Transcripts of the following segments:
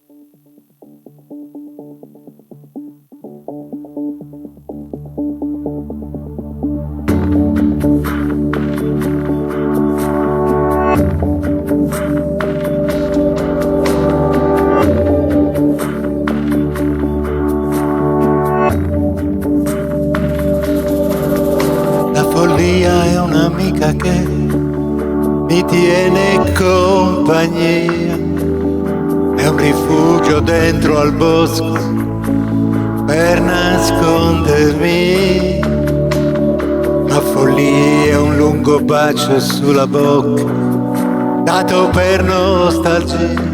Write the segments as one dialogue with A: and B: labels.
A: La follia è un'amica che mi tiene compagnia, è un rifugio dentro al bosco per nascondermi. La follia è un lungo bacio sulla bocca dato per nostalgia,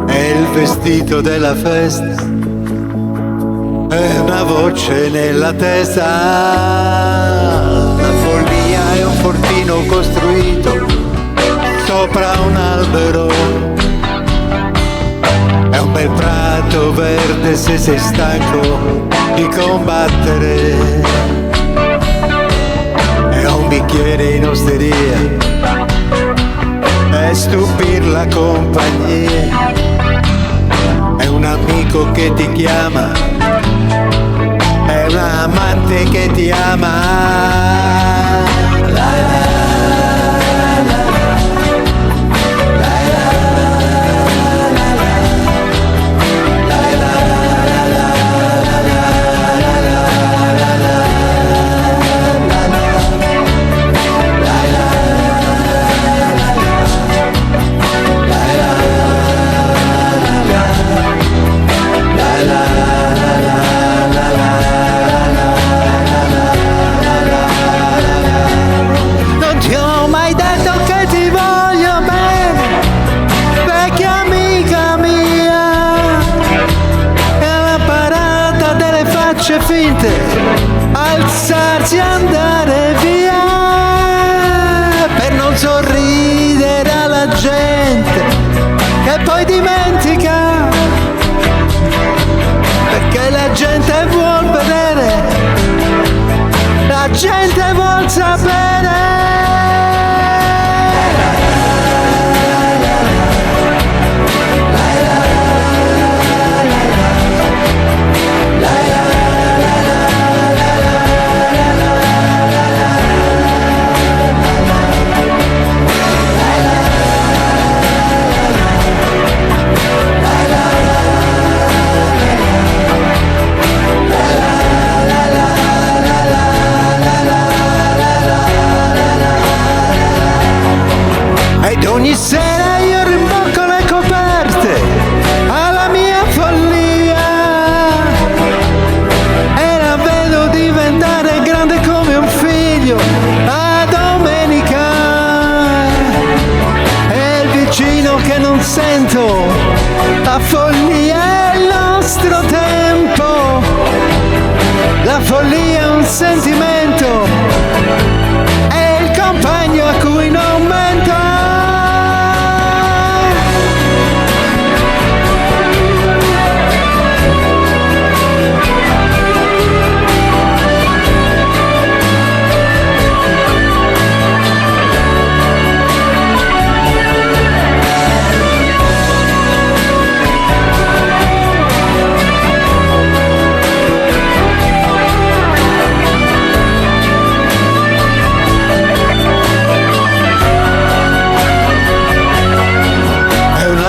A: è il vestito della festa, è una voce nella testa. La follia è un fortino costruito sopra un albero, è un bel prato verde se sei stanco di combattere, è un bicchiere in osteria e stupir la compagnia, è un amico che ti chiama, è un amante che ti ama. Finte, alzarsi e andare via per non sorridere alla gente che poi dimentica, perché la gente vuol vedere, la gente vuol sapere. Ed ogni sera io rimbocco le coperte alla mia follia e la vedo diventare grande come un figlio a domenica. E il vicino che non sento, la follia è il nostro tempo, la follia è un sentimento, è il compagno a cui non mento.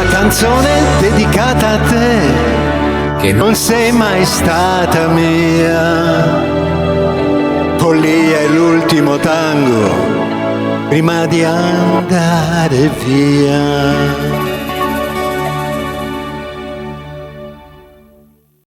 A: Canzone dedicata a te, che non sei mai stata mia. Follia è l'ultimo tango prima di andare via.